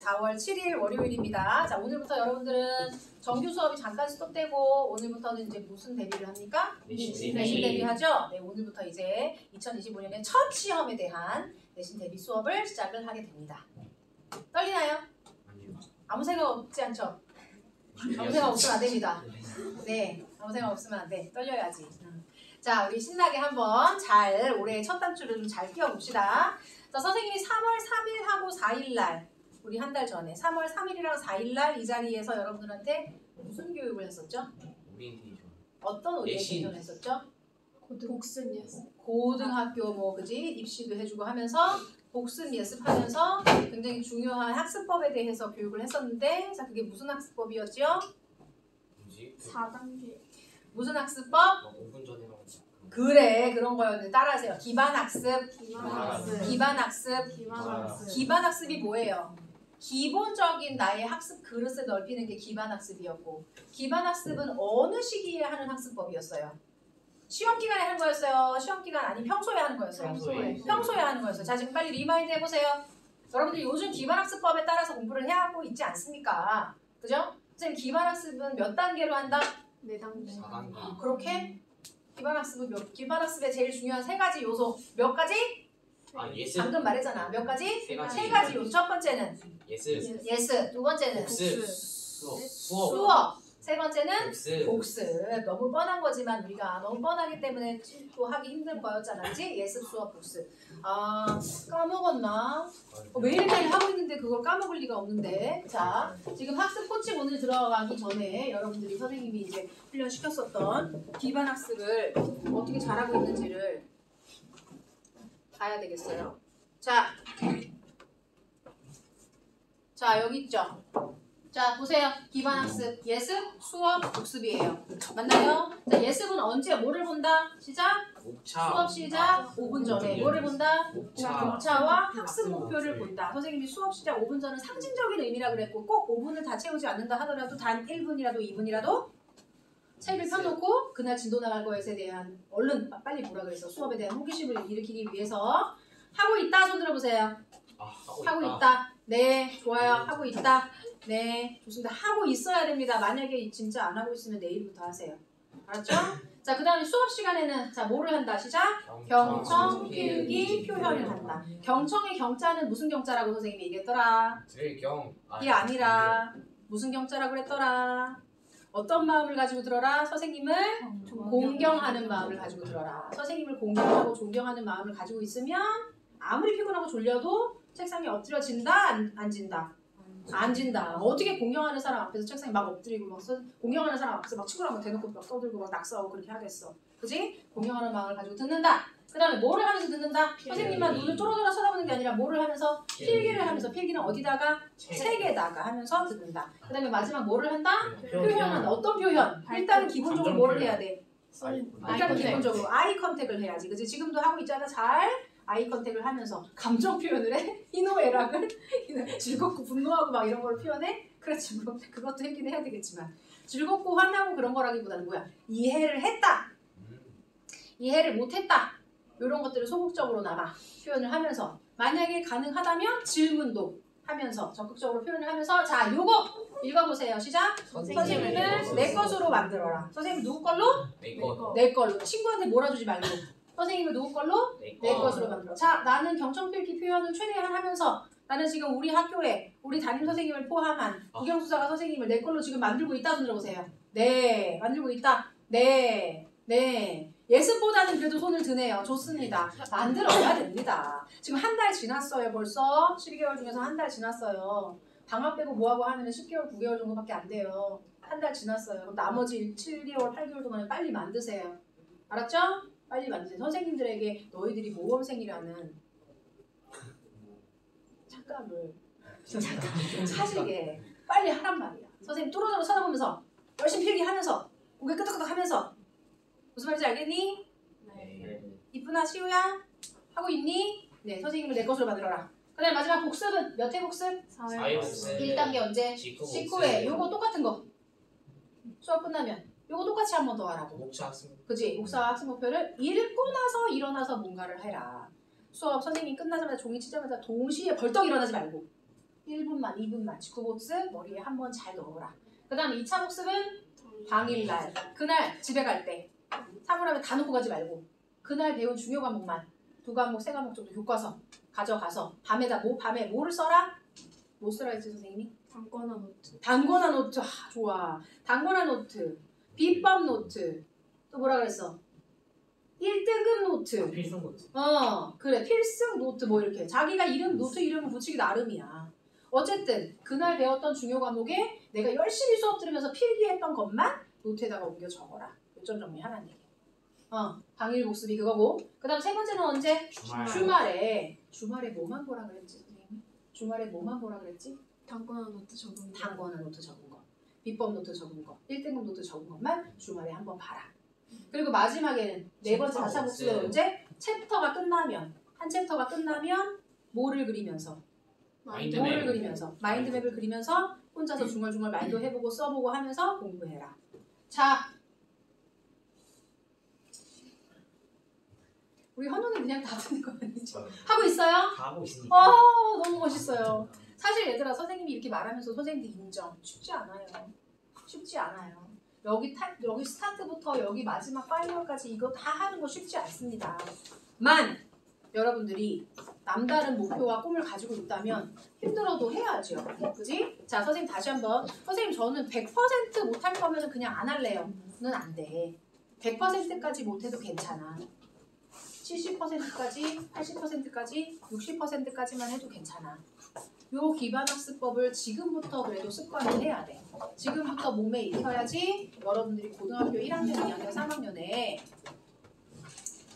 4월 7일 월요일입니다. 자, 오늘부터 여러분들은 정규 수업이 잠깐 스톱되고 오늘부터는 이제 무슨 대비를 합니까? 내신 대비하죠? 네, 오늘부터 이제 2025년의 첫 시험에 대한 내신 대비 수업을 시작을 하게 됩니다. 떨리나요? 아무 생각 없지 않죠? 아무 생각 없으면 안 됩니다. 네, 아무 생각 없으면 안 돼. 떨려야지. 자, 우리 신나게 한번 잘 올해 첫 단추를 좀 잘 끼워봅시다. 자, 선생님이 3월 3일하고 4일날 우리 한 달 전에 3월 3일이랑 4일날 이 자리에서 여러분들한테 무슨 교육을 했었죠? 오리엔테이션. 어떤 오리엔테이션 했었죠? 복습이었어요. 고등학교 뭐 그지 입시도 해주고 하면서 복습 예습하면서 굉장히 중요한 학습법에 대해서 교육을 했었는데, 자, 그게 무슨 학습법이었죠? 뭐지? 4단계. 무슨 학습법? 5분 전에 나온 그래, 그런 거였는데 따라하세요. 기반학습. 기반학습. 기반학습. 기반학습이 뭐예요? 기본적인 나의 학습 그릇을 넓히는 게 기반학습이었고, 기반학습은 어느 시기에 하는 학습법이었어요? 시험 기간에 하는 거였어요? 시험 기간 아니면 평소에 하는 거였어요? 평소에 하는 거였어요. 자, 지금 빨리 리마인드 해보세요. 여러분들이 요즘 기반학습법에 따라서 공부를 해야 하고 있지 않습니까? 그죠? 선생님, 기반학습은 몇 단계로 한다? 4단계. 4단계. 그렇게? 기반학습의 제일 중요한 세 가지 요소 몇 가지? 예습. 방금 말했잖아. 몇 가지? 세 가지. 세 가지 요소. 첫 번째는 예습. 예습, 두 번째는 복습. 수업, 세 번째는 복습. 복습. 너무 뻔한 거지만 우리가 너무 뻔하기 때문에 또 하기 힘든 거였잖아. 그치? 예습, 수업, 복습. 아, 까먹었나? 매일매일 하고 있는데 그걸 까먹을 리가 없는데. 자, 지금 학습 코칭 오늘 들어가기 전에 여러분들이 선생님이 이제 훈련시켰었던 기반학습을 어떻게 잘하고 있는지를 봐야 되겠어요. 자, 여기 있죠? 자, 보세요. 기반학습, 예습, 수업, 복습이에요. 맞나요? 자, 예습은 언제 뭐를 본다? 시작? 목차. 수업 시작 5분 전에 뭐를 본다? 목차. 목차와 학습 목표를 본다. 선생님이 수업 시작 5분 전은 상징적인 의미라 그랬고, 꼭 5분을 다 채우지 않는다 하더라도 단 1분이라도 2분이라도 책을 펴놓고 그날 진도 나갈 것에 대한 얼른 빨리 보라 그랬어. 수업에 대한 호기심을 일으키기 위해서. 하고 있다. 손 들어보세요. 하고 있다. 네, 좋아요. 하고 있다. 네, 좋습니다. 하고 있어야 됩니다. 만약에 진짜 안 하고 있으면 내일부터 하세요. 알았죠? 자, 그 다음에 수업 시간에는 자, 뭐를 한다? 시작! 경청, 필기, 표현을 한다. 경청의 경자는 무슨 경자라고 선생님이 얘기했더라? 들경. 이게 아니라 무슨 경자라고 그랬더라? 어떤 마음을 가지고 들어라? 선생님을 공경하는 마음을 가지고 들어라. 선생님을 공경하고 존경하는 마음을 가지고 있으면 아무리 피곤하고 졸려도 책상에 엎드려진다? 안 진다? 안 진다. 어떻게 공경하는 사람 앞에서 책상에 막 엎드리고 막 공경하는 사람 앞에서 막 친구랑 막 대놓고 막 떠들고 막 낙서하고 그렇게 하겠어. 그지? 공경하는 마음을 가지고 듣는다. 그 다음에 뭐를 하면서 듣는다? 선생님만 눈을 쫄아쫄아 쳐다보는 게 아니라 뭐를 하면서? 필기를 하면서. 필기는 어디다가? 책에다가 하면서 듣는다. 그 다음에 마지막 뭐를 한다? 표현한다. 어떤 표현? 일단은 기본적으로 뭐를 해야 돼? 일단은 기본적으로 아이 컨택을 해야지. 그치? 지금도 하고 있잖아. 잘 아이 컨택을 하면서 감정 표현을 해? 희노애락을? 즐겁고 분노하고 막 이런 걸 표현해? 그렇지, 뭐 그것도 했긴 해야 되겠지만 즐겁고 화나고 그런 거라기보다는 뭐야? 이해를 했다, 이해를 못했다, 이런 것들을 소극적으로나마 표현을 하면서, 만약에 가능하다면 질문도 하면서 적극적으로 표현을 하면서. 자, 요거 읽어보세요. 시작! 선생님을 내 것으로 만들어라. 선생님 누구 걸로? 내 걸로. 친구한테 몰아주지 말고 선생님을 누구 걸로? 내 것으로 만들어. 자, 나는 경청필기 표현을 최대한 하면서 나는 지금 우리 학교에 우리 담임 선생님을 포함한 국영수사가 선생님을 내 걸로 지금 만들고 있다. 손 들어보세요. 네, 만들고 있다. 네. 예습보다는 그래도 손을 드네요. 좋습니다. 만들어야 됩니다. 지금 한 달 지났어요. 벌써 12개월 중에서 한 달 지났어요. 방학 빼고 뭐하고 하면 10개월, 9개월 정도밖에 안 돼요. 한 달 지났어요. 그럼 나머지 7개월, 8개월 동안에 빨리 만드세요. 알았죠? 빨리 만드세요. 선생님들에게 너희들이 모범생이라는 착각을 사실게 빨리 하란 말이야. 선생님 뚫어져서 쳐다보면서 열심히 필기하면서 고개 끄덕끄덕 하면서. 무슨 말인지 알겠니? 네. 이쁘나 시우야? 하고 있니? 네, 선생님을 내 것으로 만들어라. 그 다음에 마지막 복습은 몇 회 복습? 4회 복습. 1단계 언제? 직후 19회. 요거 똑같은 거. 수업 끝나면 요거 똑같이 한 번 더 하라고. 목차 학습. 그치? 목사 학습 목표를 읽고 나서 일어나서 뭔가를 해라. 수업 선생님 끝나자마자 종이 치자마자 동시에 벌떡 일어나지 말고 1분만 2분만 직후 복습 머리에 한번 잘 넣어라. 그 다음 2차 복습은 당일날 그날 집에 갈 때 사물함에 다 놓고 가지 말고 그날 배운 중요 과목만 2과목 3과목 정도 교과서 가져가서 밤에 뭐를 써라? 뭐 쓰라 했지 선생님이? 단권화 노트. 단권화 노트. 좋아. 단권화 노트, 비법 노트, 또 뭐라 그랬어? 1등급 노트. 필승 거지. 그래. 필승 노트 뭐 이렇게. 자기가 노트 이름을 붙이기 나름이야. 어쨌든 그날 배웠던 중요 과목에 내가 열심히 수업 들으면서 필기했던 것만 노트에다가 옮겨 적어라. 요점 정리하라는 얘기야. 당일 복습이 그거고. 그 다음 세 번째는 언제? 주말. 주말에 뭐만 보라 그랬지 선생님이? 주말에 뭐만 보라 그랬지? 단권화 노트 적은 거. 단권화 노트 적은 거, 비법 노트 적은 거, 1등급 노트 적은 것만 주말에 한번 봐라. 그리고 마지막에는 네 번째 4차 복습은 언제? 챕터가 끝나면 한 챕터가 끝나면 뭐를 그리면서 마인드맵. 뭐를 그리면서 마인드맵을 그리면서 혼자서 중얼중얼 말도 해보고 써보고 하면서 공부해라. 자, 우리 현우는 그냥 다 듣는 거 아니죠? 하고 있어요? 하고 있으니까. 너무 멋있어요. 사실 얘들아 선생님이 이렇게 말하면서 선생님도 인정. 쉽지 않아요. 쉽지 않아요. 여기 스타트부터 여기 마지막 파이널까지 이거 다 하는 거 쉽지 않습니다. 만 여러분들이 남다른 목표와 꿈을 가지고 있다면 힘들어도 해야죠. 그지? 자 선생님 다시 한번. 선생님 저는 100% 못할 거면 그냥 안 할래요. 는 안 돼. 100%까지 못해도 괜찮아. 70%까지, 80%까지, 60%까지만 해도 괜찮아. 요 기반학습법을 지금부터 그래도 습관을 해야 돼. 지금부터 몸에 익혀야지 여러분들이 고등학교 1학년, 2학년, 3학년에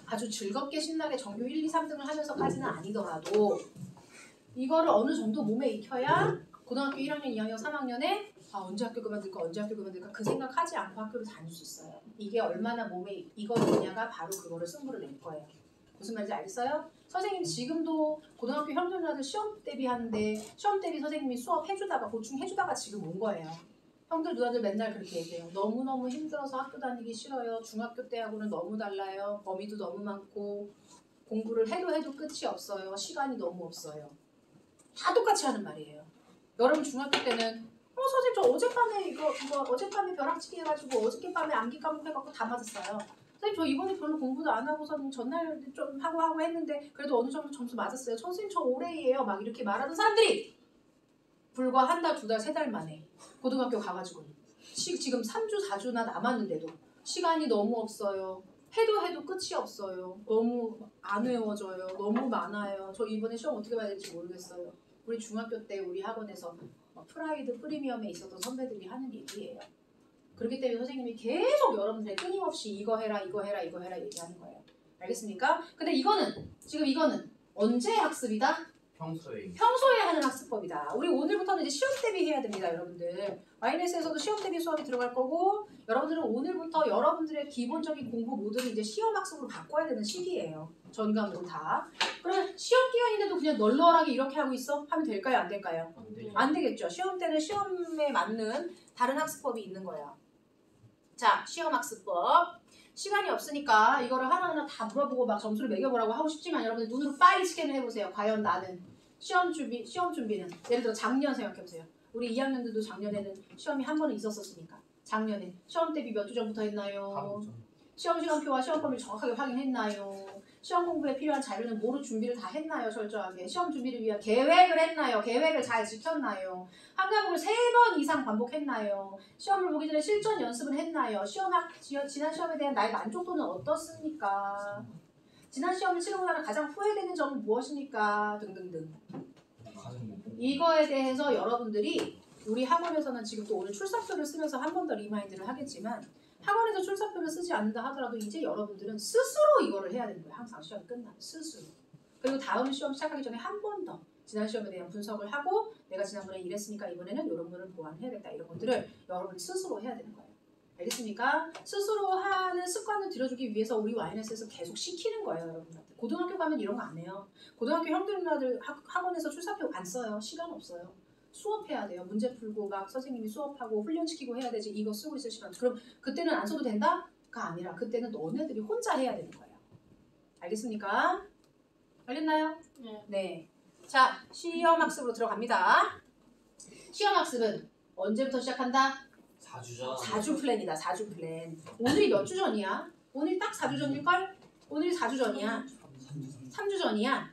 아주 즐겁게 신나게 전교 1, 2, 3등을 하면서까지는 아니더라도 이거를 어느 정도 몸에 익혀야 고등학교 1학년, 2학년, 3학년에 언제 학교 그만둘까 그 생각하지 않고 학교를 다닐 수 있어요. 이게 얼마나 몸에 익어있냐가 바로 그거를 승부를 낼 거예요. 무슨 말인지 알겠어요? 선생님 지금도 고등학교 형들 누나들 시험 대비하는데 시험 대비 선생님이 수업 해주다가 보충해주다가 지금 온 거예요. 형들 누나들 맨날 그렇게 얘기해요. 너무너무 힘들어서 학교 다니기 싫어요. 중학교 때하고는 너무 달라요. 범위도 너무 많고 공부를 해도 끝이 없어요. 시간이 너무 없어요. 다 똑같이 하는 말이에요. 여러분 중학교 때는 선생님 저 어젯밤에 이거 어젯밤에 벼락치기 해가지고 어저께밤에 암기 과목 해갖고 다 맞았어요. 선생님 저 이번에 별로 공부도 안 하고서는 전날 좀 하고 했는데 그래도 어느 정도 점수 맞았어요. 선생님 저 올해예요. 막 이렇게 말하는 사람들이 불과 한 달, 두 달, 세 달 만에 고등학교 가가지고 지금 3주, 4주나 남았는데도 시간이 너무 없어요. 해도 끝이 없어요. 너무 안 외워져요. 너무 많아요. 저 이번에 시험 어떻게 봐야 될지 모르겠어요. 우리 중학교 때 우리 학원에서 프라이드 프리미엄에 있었던 선배들이 하는 얘기예요. 그렇기 때문에 선생님이 계속 여러분들의 끊임없이 이거 해라 얘기하는 거예요. 알겠습니까? 근데 지금 이거는 언제 학습이다? 평소에 하는 학습법이다. 우리 오늘부터는 이제 시험 대비해야 됩니다, 여러분들. YNS에서도 시험 대비 수업이 들어갈 거고 여러분들은 오늘부터 여러분들의 기본적인 공부 모드를 이제 시험 학습으로 바꿔야 되는 시기예요. 전과목은 다. 그러면 시험 기간인데도 그냥 널널하게 이렇게 하고 있어? 하면 될까요? 안 될까요? 안 되겠죠. 시험 때는 시험에 맞는 다른 학습법이 있는 거예요. 자, 시험 학습법. 시간이 없으니까 이거를 하나하나 다 물어보고 막 점수를 매겨보라고 하고 싶지만 여러분들 눈으로 빨리 스캔을 해보세요. 과연 나는 시험 준비는 예를 들어 작년 생각해보세요. 우리 2학년들도 작년에는 시험이 한 번은 있었으니까 작년에 시험 대비 몇 주 전부터 했나요? 시험 시간표와 시험 범위를 정확하게 확인했나요? 시험 공부에 필요한 자료는 뭐로 준비를 다 했나요? 철저하게. 시험 준비를 위한 계획을 했나요? 계획을 잘 지켰나요? 한 과목을 3번 이상 반복했나요? 시험을 보기 전에 실전 연습을 했나요? 지난 시험에 대한 나의 만족도는 어떻습니까? 지난 시험을 치르고 나면 가장 후회되는 점은 무엇입니까? 등등등. 이거에 대해서 여러분들이 우리 학원에서는 지금 또 오늘 출사표를 쓰면서 한 번 더 리마인드를 하겠지만 학원에서 출사표를 쓰지 않는다 하더라도 이제 여러분들은 스스로 이거를 해야 되는 거예요. 항상 시험 끝나면 스스로. 그리고 다음 시험 시작하기 전에 한 번 더 지난 시험에 대한 분석을 하고 내가 지난번에 이랬으니까 이번에는 이런 거를 보완해야겠다. 이런 것들을 여러분이 스스로 해야 되는 거예요. 알겠습니까? 스스로 하는 습관을 들여주기 위해서 우리 YNS에서 계속 시키는 거예요. 여러분들한테. 고등학교 가면 이런 거 안 해요. 고등학교 형들 누나들 학원에서 출사표 안 써요. 시간 없어요. 수업해야 돼요. 문제 풀고 막 선생님이 수업하고 훈련시키고 해야 되지. 이거 쓰고 있을 시간. 그럼 그때는 안 써도 된다? 가 아니라 그때는 너네들이 혼자 해야 되는 거예요. 알겠습니까? 알겠나요? 네. 네. 자, 시험 학습으로 들어갑니다. 시험학습은 언제부터 시작한다? 4주죠. 4주 플랜이다. 4주 플랜. 오늘이 몇 주 전이야? 오늘 딱 4주 전일걸? 오늘이 4주 전이야. 3주 전이야.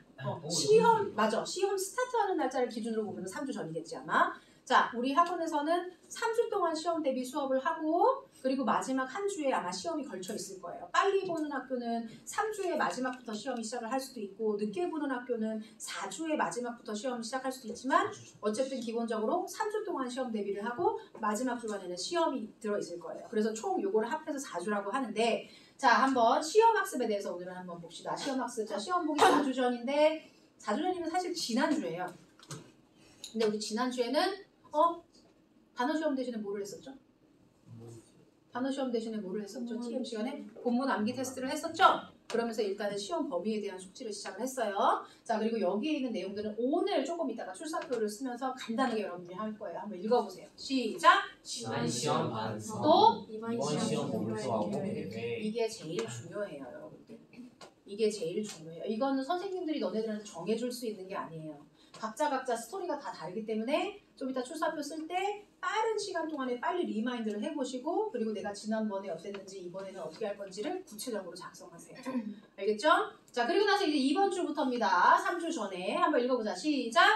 시험 맞아. 시험 스타트하는 날짜를 기준으로 보면 3주 전이겠지 아마. 자, 우리 학원에서는 3주 동안 시험 대비 수업을 하고 그리고 마지막 한 주에 아마 시험이 걸쳐 있을 거예요. 빨리 보는 학교는 3주의 마지막부터 시험이 시작을 할 수도 있고 늦게 보는 학교는 4주의 마지막부터 시험을 시작할 수도 있지만 어쨌든 기본적으로 3주 동안 시험 대비를 하고 마지막 주간에는 시험이 들어있을 거예요. 그래서 총 요거를 합해서 4주라고 하는데 자, 한번 시험학습에 대해서 오늘은 한번 봅시다. 시험학습. 자, 시험 보기 4주 전인데 4주 전이면 사실 지난주예요. 근데 우리 지난주에는 단어 시험 대신에 뭐를 했었죠? 단어 시험 대신에 뭐를 했었죠? TM 시간에 본문 암기 테스트를 했었죠? 그러면서 일단은 시험 범위에 대한 숙지를 시작을 했어요. 자, 그리고 여기에 있는 내용들은 오늘 조금 이따가 출사표를 쓰면서 간단하게 여러분들이 할 거예요. 한번 읽어보세요. 시작! 지난 시험 반성. 또 이번 이번 시험 목표하고 계획. 계획. 이게 제일 중요해요, 여러분들. 이게 제일 중요해요. 이거는 선생님들이 너네들한테 정해줄 수 있는 게 아니에요. 각자 스토리가 다 다르기 때문에 좀 이따 출사표 쓸 때 빠른 시간 동안에 빨리 리마인드를 해보시고 그리고 내가 지난번에 어땠는지 이번에는 어떻게 할 건지를 구체적으로 작성하세요. 알겠죠? 자, 그리고 나서 이제 이번 주부터입니다. 3주 전에 한번 읽어보자. 시작!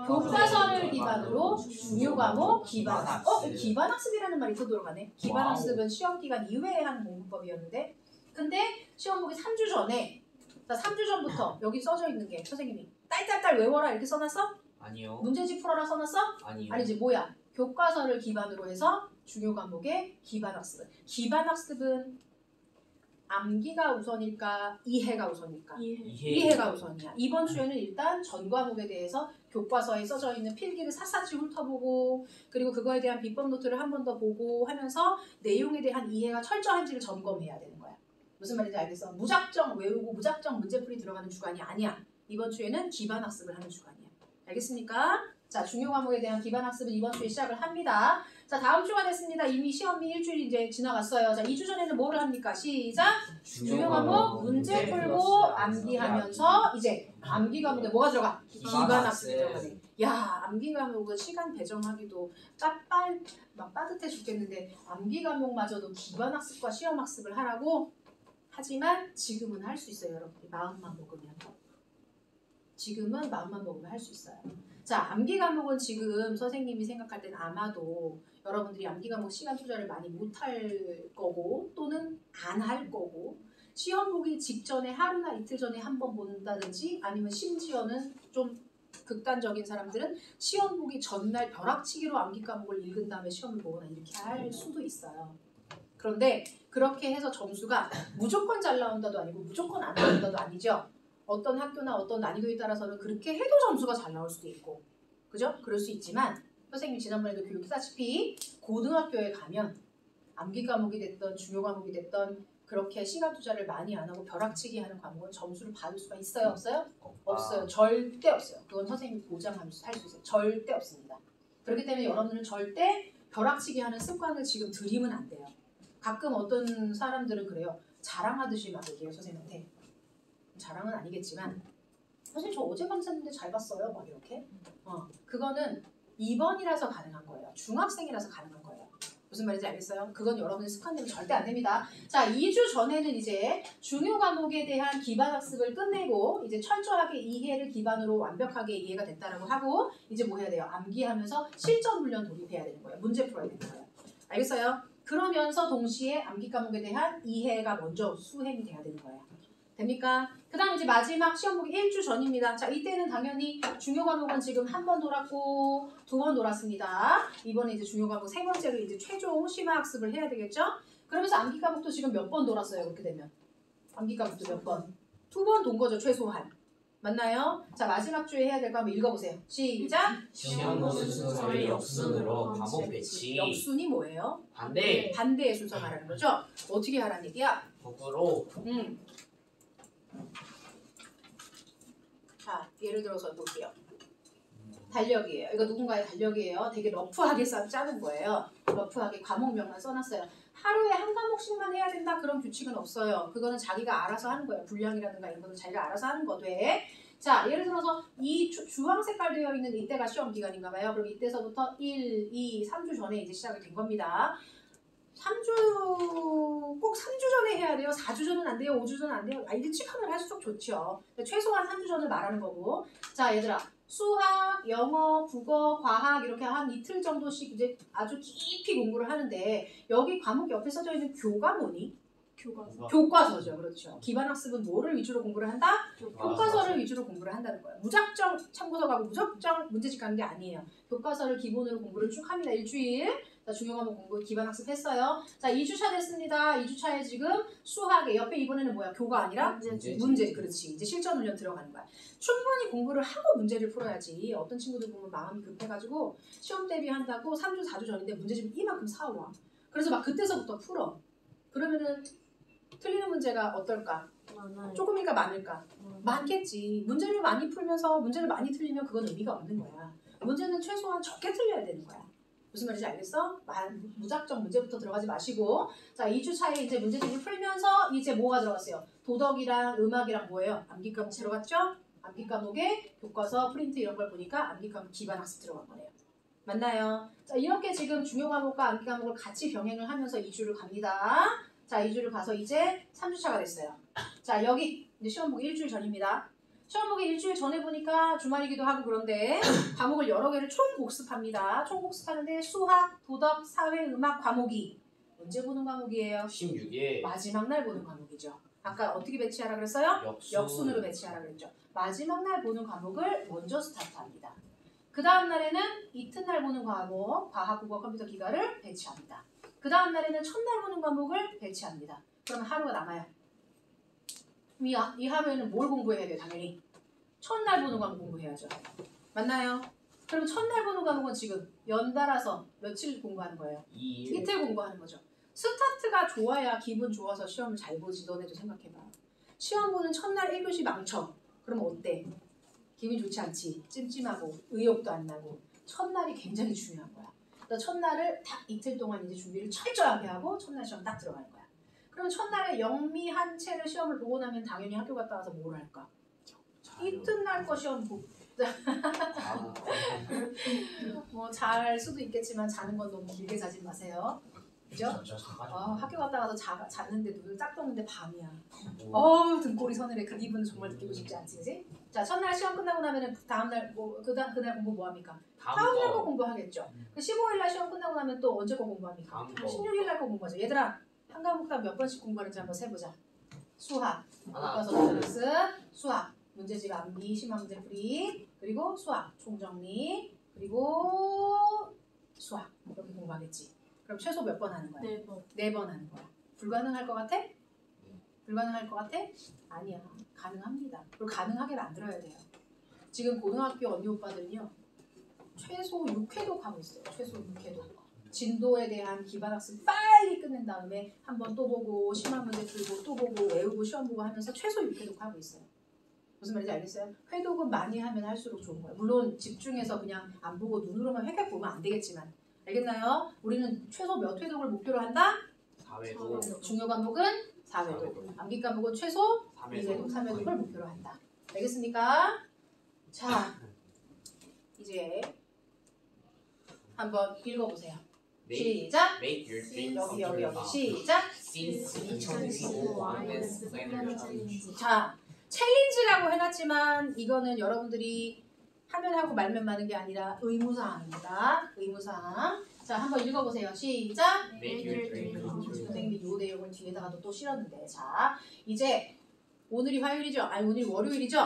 교과서를 기반으로 중요 과목 기반학습. 기반학습이라는 말이 또 들어가네. 기반학습은 시험 기간 이외에 하는 공부법이었는데 근데 시험 보기 3주 전에 자, 3주 전부터 여기 써져 있는 게 선생님이 딸딸딸 외워라 이렇게 써놨어? 아니요. 문제집 풀어라 써놨어? 아니요. 아니지 뭐야? 교과서를 기반으로 해서 중요 과목의 기반학습은 기반학습은 암기가 우선일까? 이해가 우선일까? 이해가 우선이야. 이번 주에는 일단 전 과목에 대해서 교과서에 써져 있는 필기를 샅샅이 훑어보고 그리고 그거에 대한 비법 노트를 한 번 더 보고 하면서 내용에 대한 이해가 철저한지를 점검해야 되는 거야. 무슨 말인지 알겠어? 무작정 외우고 무작정 문제풀이 들어가는 주간이 아니야. 이번 주에는 기반학습을 하는 주간이야. 알겠습니까? 자, 중요 과목에 대한 기반학습은 이번 주에 시작을 합니다. 자, 다음 주가 됐습니다. 이미 시험이 일주일이 이제 지나갔어요. 자, 2주 전에는 뭐를 합니까? 시작! 중요 과목 문제 풀고 암기하면서 이제 암기 과목에 뭐가 들어가? 기반학습이 들어가네. 야, 암기 과목은 시간 배정하기도 막 빠듯해 죽겠는데 암기 과목마저도 기반학습과 시험학습을 하라고? 하지만 지금은 할 수 있어요, 여러분들. 마음만 먹으면. 지금은 마음만 먹으면 할 수 있어요. 자, 암기 과목은 지금 선생님이 생각할 때는 아마도 여러분들이 암기 과목 시간 투자를 많이 못할 거고 또는 안 할 거고 시험 보기 직전에 하루나 이틀 전에 한 번 본다든지 아니면 심지어는 좀 극단적인 사람들은 시험 보기 전날 벼락치기로 암기 과목을 읽은 다음에 시험을 보거나 이렇게 할 수도 있어요. 그런데 그렇게 해서 점수가 무조건 잘 나온다도 아니고 무조건 안 나온다도 아니죠. 어떤 학교나 어떤 난이도에 따라서는 그렇게 해도 점수가 잘 나올 수도 있고 그죠? 그럴 수 있지만 선생님이 지난번에도 교육했다시피 고등학교에 가면 암기 과목이 됐던 중요 과목이 됐던 그렇게 시간 투자를 많이 안 하고 벼락치기 하는 과목은 점수를 받을 수가 있어요? 없어요? 없어요. 절대 없어요. 그건 선생님이 보장할 수 있어요. 절대 없습니다. 그렇기 때문에 여러분들은 절대 벼락치기 하는 습관을 지금 들이면 안 돼요. 가끔 어떤 사람들은 그래요. 자랑하듯이 막 얘기해요. 선생님한테. 자랑은 아니겠지만 선생님 저 어제 감사했는데 잘 봤어요. 막 이렇게. 그거는 2번이라서 가능한 거예요. 중학생이라서 가능한 거예요. 무슨 말인지 알겠어요? 그건 여러분의 습관되면 절대 안 됩니다. 자, 2주 전에는 이제 중요 과목에 대한 기반학습을 끝내고 이제 철저하게 이해를 기반으로 완벽하게 이해가 됐다라고 하고 이제 뭐 해야 돼요? 암기하면서 실전 훈련 돌입해야 되는 거예요. 문제 풀어야 되는 거예요. 알겠어요? 그러면서 동시에 암기 과목에 대한 이해가 먼저 수행이 돼야 되는 거예요. 됩니까? 그 다음 이제 마지막 시험 보기 1주 전입니다. 자, 이때는 당연히 중요 과목은 지금 한 번 놀았고 2번 놀았습니다. 이번에 이제 중요 과목 3번째로 이제 최종 심화 학습을 해야 되겠죠? 그러면서 암기 과목도 지금 몇 번 놀았어요. 그렇게 되면. 암기 과목도 몇 번? 2번 돈 거죠, 최소한. 맞나요? 자, 마지막 주에 해야 될 거 한번 읽어보세요. 시작! 시험 보는 순서를 역순으로 반복 배치. 역순이 뭐예요? 반대. 반대의 순서 말하는 거죠? 어떻게 하라는 얘기야? 거꾸로. 자, 예를 들어서 볼게요. 달력이에요. 이거 누군가의 달력이에요. 되게 러프하게 짜는 거예요. 러프하게 과목명만 써놨어요. 하루에 한 과목씩만 해야 된다 그런 규칙은 없어요. 그거는 자기가 알아서 하는 거예요. 분량이라든가 이런 거는 자기가 알아서 하는 거돼. 자, 예를 들어서 이 주황 색깔 되어 있는 이때가 시험 기간인가 봐요. 그럼 이때서부터 1, 2, 3주 전에 이제 시작이 된 겁니다. 3주, 꼭 3주 전에 해야 돼요? 4주 전은 안 돼요? 5주 전은 안 돼요? 일찍 하면 할수록 좋죠. 최소한 3주 전을 말하는 거고. 자, 얘들아. 수학, 영어, 국어, 과학 이렇게 한 이틀 정도씩 이제 아주 깊이 공부를 하는데 여기 과목 옆에 써져 있는 교가 뭐니? 교과서. 교과서죠. 그렇죠. 기반학습은 뭐를 위주로 공부를 한다? 교과서를 위주로 공부를 한다는 거예요. 무작정 참고서 가고 무작정 문제집 가는 게 아니에요. 교과서를 기본으로 공부를 쭉 합니다. 일주일. 자, 중요 과목 공부 기반학습 했어요. 자, 2주차 됐습니다. 2주차에 지금 수학에 옆에 이번에는 뭐야? 교가 아니라 문제. 그렇지. 이제 실전 훈련 들어가는 거야. 충분히 공부를 하고 문제를 풀어야지. 어떤 친구들 보면 마음이 급해가지고 시험 대비한다고 3주, 4주 전인데 문제집을 이만큼 사와. 그래서 막 그때서부터 풀어. 그러면은 틀리는 문제가 어떨까? 많아요. 조금일까 많을까? 많겠지. 문제를 많이 풀면서 문제를 많이 틀리면 그건 의미가 없는 거야. 문제는 최소한 적게 틀려야 되는 거야. 무슨 말인지 알겠어? 무작정 문제부터 들어가지 마시고. 자, 2주 차에 이제 문제집을 풀면서 이제 뭐가 들어갔어요? 도덕이랑 음악이랑 뭐예요? 암기 과목 들어갔죠? 암기 과목에 교과서, 프린트 이런 걸 보니까 암기 과목 기반 학습 들어간 거네요. 맞나요? 자, 이렇게 지금 중요 과목과 암기 과목을 같이 병행을 하면서 2주를 갑니다. 자, 2주를 가서 이제 3주차가 됐어요. 자, 여기 이제 시험 보기 일주일 전입니다. 시험 보기 일주일 전에 보니까 주말이기도 하고 그런데 과목을 여러 개를 총 복습합니다. 총 복습하는데 수학, 도덕, 사회, 음악 과목이 언제 보는 과목이에요? 16일 마지막 날 보는 과목이죠. 아까 어떻게 배치하라 그랬어요? 역순으로 배치하라 그랬죠. 마지막 날 보는 과목을 먼저 스타트합니다. 그 다음 날에는 이튿날 보는 과목, 과학, 국어, 컴퓨터, 기가를 배치합니다. 그 다음 날에는 첫날 보는 과목을 배치합니다. 그러면 하루가 남아요. 이 하루에는 뭘 공부해야 돼요? 당연히 첫날 보는 과목 공부해야죠. 맞나요? 그럼 첫날 보는 과목은 지금 연달아서 며칠 공부하는 거예요? 2일 이틀 공부하는 거죠. 스타트가 좋아야 기분 좋아서 시험을 잘 보지. 너네도 생각해봐. 시험 보는 첫날 1교시 망쳐. 그럼 어때? 기분 좋지 않지? 찜찜하고 의욕도 안 나고. 첫날이 굉장히 중요한 거야. 그러니까 첫날을 딱 이틀 동안 이제 준비를 철저하게 하고 첫날 시험 딱 들어가는 거야. 그럼 첫날에 영미한 채를 시험을 보고 나면 당연히 학교 갔다 와서 뭘 할까? 이튿날 거 시험 보고 뭐 잘 수도 있겠지만 자는 건 너무 길게 자지 마세요. 그죠? 학교 갔다 와서 잤는데 눈을 딱 떴는데 밤이야. 등골이 서늘해. 그 기분은 정말 느끼고 싶지 않지, 그지? 자, 첫날 시험 끝나고 나면은 다음날 그날 공부 뭐 합니까? 다음날 거 공부하겠죠. 그 15일날 시험 끝나고 나면 또 언제 거 공부합니까? 16일날 거 공부하죠. 얘들아, 한 과목당 몇 번씩 공부하는지 한번 세보자. 수학, 교과서 플러스 수학, 문제집 암기, 심화 문제 풀이, 그리고 수학, 총정리, 그리고 수학 이렇게 공부하겠지. 그럼 최소 몇 번 하는 거야? 4번. 4번 하는 거야. 불가능할 것 같아? 불가능할 것 같아? 아니야. 가능합니다. 그리고 가능하게 만들어야 돼요. 지금 고등학교 언니 오빠들은요. 최소 6회독 하고 있어요. 최소 6회독. 진도에 대한 기반학습 빨리 끝낸 다음에 한 번 또 보고 심화 문제 풀고 또 보고 외우고 시험 보고 하면서 최소 6회독 하고 있어요. 무슨 말인지 알겠어요? 회독은 많이 하면 할수록 좋은 거예요. 물론 집중해서 그냥 안 보고 눈으로만 획획 보면 안 되겠지만 알겠나요? 우리는 최소 몇 회독을 목표로 한다? 4회독 중요 과목은 4회독, 암기 과목은 최소 2회독, 3회독을 목표로 한다. 알겠습니까? 자, 이제 한번 읽어보세요. 시작! Make your dreams 여기 시작! Since 2025 is 자, 챌린지라고 해놨지만 이거는 여러분들이 하면 하고 말면 많은 게 아니라 의무사항입니다. 의무사항. 자, 한번 읽어보세요. 시작! Make your dreams 선생님이 요 내용을 뒤에다가도 또 실었는데 자, 이제 오늘이 화요일이죠? 아니 오늘이 월요일이죠?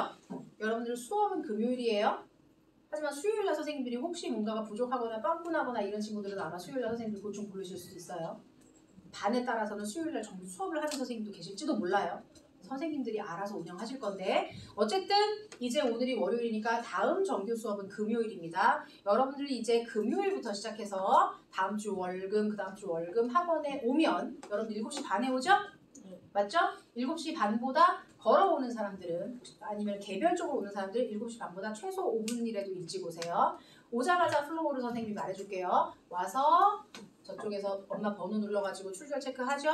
여러분들 수업은 금요일이에요. 하지만 수요일날 선생님들이 혹시 뭔가가 부족하거나 빵꾸나거나 이런 친구들은 아마 수요일날 선생님들 고충 부르실 수도 있어요. 반에 따라서는 수요일날 정규 수업을 하는 선생님도 계실지도 몰라요. 선생님들이 알아서 운영하실 건데 어쨌든 이제 오늘이 월요일이니까 다음 정규 수업은 금요일입니다. 여러분들이 이제 금요일부터 시작해서 다음 주 월금, 그 다음 주 월금 학원에 오면 여러분 7시 반에 오죠? 맞죠? 7시 반보다 걸어오는 사람들은 아니면 개별적으로 오는 사람들 7시 반보다 최소 5분이라도 일찍 오세요. 오자마자 플로우를 선생님이 말해줄게요. 와서 저쪽에서 엄마 번호 눌러가지고 출결 체크하죠?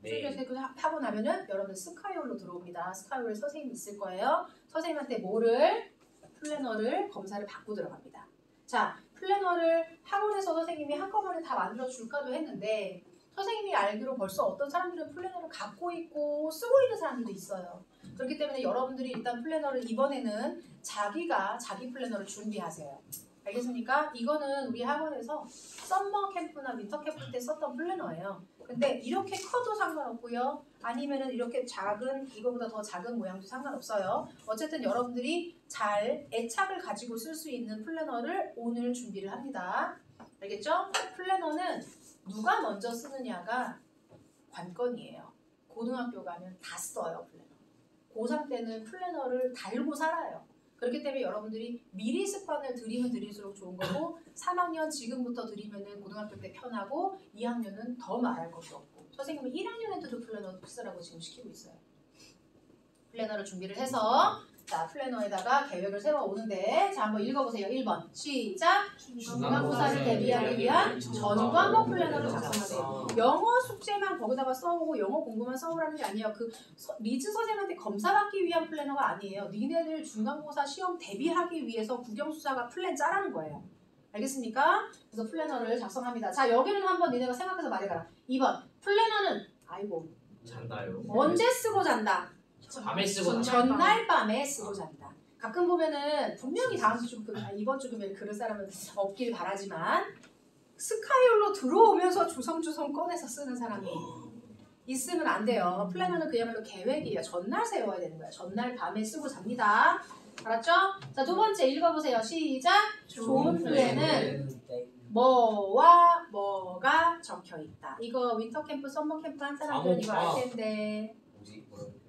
출결 네. 체크하고 나면은 여러분들 스카이홀로 들어옵니다. 스카이홀에 선생님이 있을 거예요. 선생님한테 뭐를? 플래너를 검사를 받고 들어갑니다. 자, 플래너를 학원에서 선생님이 한꺼번에 다 만들어 줄까도 했는데 선생님이 알기로 벌써 어떤 사람들은 플래너를 갖고 있고 쓰고 있는 사람들도 있어요. 그렇기 때문에 여러분들이 일단 플래너를 이번에는 자기가 자기 플래너를 준비하세요. 알겠습니까? 이거는 우리 학원에서 썸머 캠프나 윈터 캠프 때 썼던 플래너예요. 근데 이렇게 커도 상관없고요. 아니면은 이렇게 작은, 이거보다 더 작은 모양도 상관없어요. 어쨌든 여러분들이 잘 애착을 가지고 쓸 수 있는 플래너를 오늘 준비를 합니다. 알겠죠? 플래너는 누가 먼저 쓰느냐가 관건이에요. 고등학교 가면 다 써요, 플래너. 고3 때는 플래너를 달고 살아요. 그렇기 때문에 여러분들이 미리 습관을 들이면 들일수록 좋은 거고 3학년 지금부터 들이면은 고등학교 때 편하고 2학년은 더 말할 것도 없고 선생님은 1학년에도 플래너 쓰라고 지금 시키고 있어요. 플래너를 준비를 해서 자 플래너에다가 계획을 세워오는데 자 한번 읽어보세요. 1번 시작! 중간고사를 대비하기 위한 전과목 플래너를 작성하세요. 영어 숙제만 거기다가 써오고 영어 공부만 써오라는 게 아니에요. 그 리즈 선생님한테 검사받기 위한 플래너가 아니에요. 니네들 중간고사 시험 대비하기 위해서 국영수사가 플랜 짜라는 거예요. 알겠습니까? 그래서 플래너를 작성합니다. 자 여기는 한번 니네가 생각해서 말해봐라. 2번 플래너는 아이고 잔다요. 언제 쓰고 잔다? 밤에 쓰고 전날 밤에 쓰고 잔다. 가끔 보면은 분명히 다음 주 이번 주 금요일 그럴 사람은 없길 바라지만 스카이홀로 들어오면서 주섬주섬 꺼내서 쓰는 사람이 있으면 안 돼요. 플래너는 그야말로 계획이에요. 전날 세워야 되는 거예요. 전날 밤에 쓰고 잡니다. 알았죠? 자, 두 번째 읽어보세요. 시작! 좋은 플랜은 뭐와 뭐가 적혀 있다. 이거 윈터 캠프, 썸머 캠프 한 사람들은 이거 알 텐데. 뭐지? 뭐라고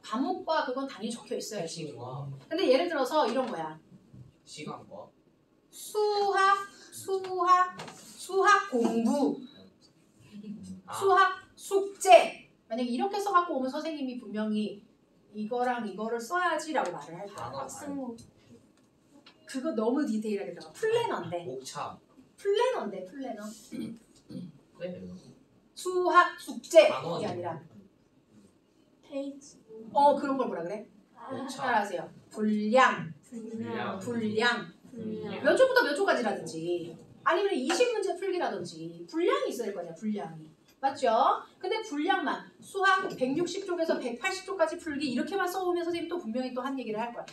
과목과 그건 당연히 적혀 있어야지. 핵심과 근데 예를 들어서 이런 거야. 시간과 수학 공부, 수학 숙제. 만약에 이렇게 써갖고 오면 선생님이 분명히 이거랑 이거를 써야지라고 말을 할 거야. 학생모 그거 너무 디테일하게 들어가. 플래너인데. 목차. 플래너. 그래. 수학 숙제 단원. 이게 아니라 페이지 그런 걸 뭐라 그래? 목차. 따라하세요. 분량. 몇 초부터 몇 초까지라든지 아니면 20문제 풀기라든지 분량이 있어야 될 거 아니야. 분량이. 맞죠? 근데 분량만 수학 160쪽에서 180쪽까지 풀기 이렇게만 써오면 선생님 또 분명히 또 한 얘기를 할 거야.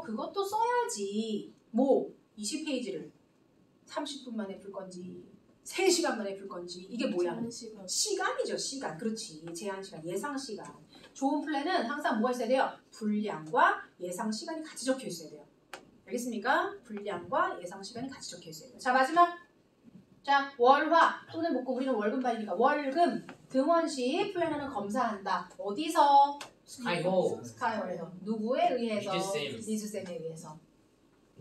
그것도 써야지. 20페이지를 30분 만에 풀 건지 3시간 만에 풀 건지 이게 뭐야? 시간이죠. 시간. 그렇지. 제한 시간, 예상 시간. 좋은 플랜은 항상 뭐가 있어야 돼요? 분량과 예상 시간이 같이 적혀 있어야 돼요. 알겠습니까? 분량과 예상 시간이 같이 적혀 있어야 돼요. 자, 마지막. 자, 월화 또는 우리는 월금발이니까 월금 등원시 플래너는 검사한다. 어디서? 스카이홀에서. 누구에 의해서? 리즈쌤에 의해서.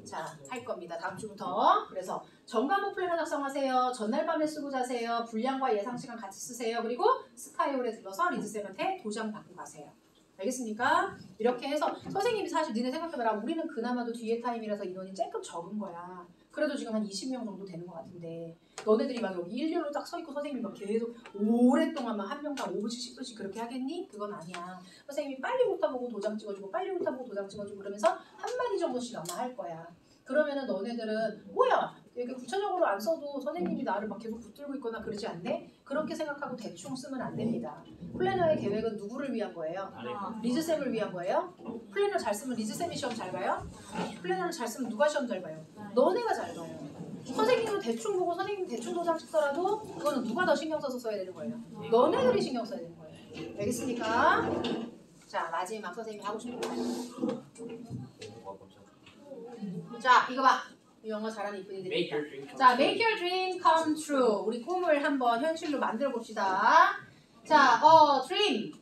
자, 할 겁니다. 다음 주부터. 그래서 전과목 플래너 작성하세요. 전날 밤에 쓰고 자세요. 분량과 예상 시간 같이 쓰세요. 그리고 스카이홀에 들러서 리즈쌤한테 도장 받고 가세요. 알겠습니까? 이렇게 해서 선생님이 사실 니네 생각해봐라. 우리는 그나마도 뒤에 타임이라서 인원이 조금 적은 거야. 그래도 지금 한 20명 정도 되는 것 같은데 너네들이 막 여기 일렬로 딱 서 있고 선생님이 막 계속 오랫동안 막 한 명당 5분씩 10분씩 그렇게 하겠니? 그건 아니야. 선생님이 빨리 훑어보고 도장 찍어주고 빨리 훑어보고 도장 찍어주고 그러면서 한마디 정도씩 아마 할 거야. 그러면은 너네들은 뭐야? 이렇게 구체적으로 안 써도 선생님이 나를 막 계속 붙들고 있거나 그러지 않네? 그렇게 생각하고 대충 쓰면 안 됩니다. 플래너의 계획은 누구를 위한 거예요? 리즈쌤을 위한 거예요? 플래너 잘 쓰면 리즈쌤이 시험 잘 봐요? 플래너를 잘 쓰면 누가 시험 잘 봐요? 너네가 잘 봐요. 선생님은 대충 보고 선생님 대충 도장 찍더라도 그거는 누가 더 신경 써서 써야 되는 거예요? 너네들이 신경 써야 되는 거예요. 알겠습니까? 자, 마지막 선생님이 하고 싶은 거. 자, 이거 봐. 영어 잘하는 이쁜이들이. 자, make your dream come true. 우리 꿈을 한번 현실로 만들어 봅시다. 자, dream.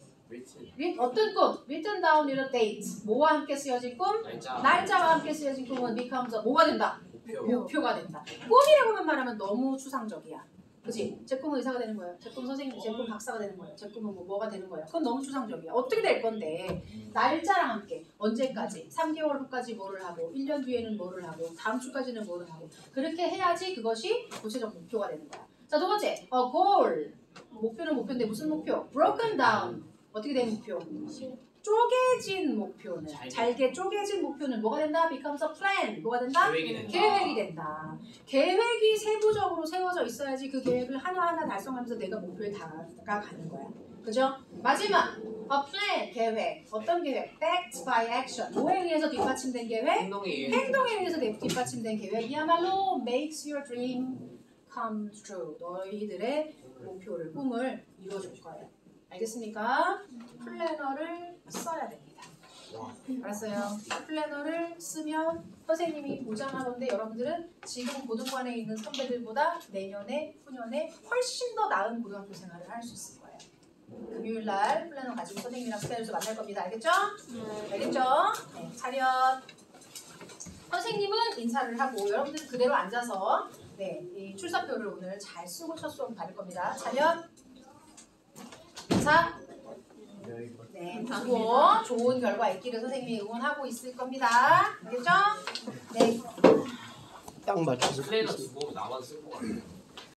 어떤 꿈? Written down in a date. 뭐와 함께 쓰여진 꿈? 날짜와 함께 쓰여진 꿈은 becomes 뭐가 된다? 목표가 된다. 꿈이라고만 말하면 너무 추상적이야. 그치? 제 꿈은 의사가 되는 거예요. 제 꿈은 선생님, 제 꿈은 박사가 되는 거예요. 제 꿈은 뭐가 되는 거예요. 그건 너무 추상적이야. 어떻게 될 건데 날짜랑 함께 언제까지 3개월 후까지 뭐를 하고 1년 뒤에는 뭐를 하고 다음 주까지는 뭐를 하고 그렇게 해야지 그것이 구체적 목표가 되는 거야. 자, 자, 두 번째. A goal. 목표는 목표인데 무슨 목표? Broken down. 어떻게 된 목표? 쪼개진 목표는 잘게 쪼개진 목표는 뭐가 된다? Becomes a plan. 뭐가 된다? 계획이 된다. 계획이 된다. 계획이 세부적으로 세워져 있어야지 그 계획을 하나하나 달성하면서 내가 목표에 다가가는 거야. 그죠? 마지막 a plan 계획. 어떤 계획? Backed by action. 뭐에 의해서 뒷받침된 계획? 행동에 의해서 뒷받침된 계획이야말로 makes your dream come true. 너희들의 목표를 꿈을 이루어줄 거예요. 알겠습니까? 플래너를 써야 됩니다. 알았어요? 플래너를 쓰면 선생님이 보장하던데 여러분들은 지금 고등관에 있는 선배들보다 내년에, 후년에 훨씬 더 나은 고등학교 생활을 할 수 있을 거예요. 금요일날 플래너 가지고 선생님이랑 스타일에서 만날 겁니다. 알겠죠? 알겠죠? 네, 차렷. 선생님은 인사를 하고 여러분들은 그대로 앉아서 네, 이 출사표를 오늘 잘 쓰고 첫 수업 받을 겁니다. 차렷. 자, 네, 수고. 좋은 결과 있기를 선생님이 응원하고 있을 겁니다. 알겠죠? 네. 딱 맞춰서 플레이너 두고 나만 쓸 것 같아요.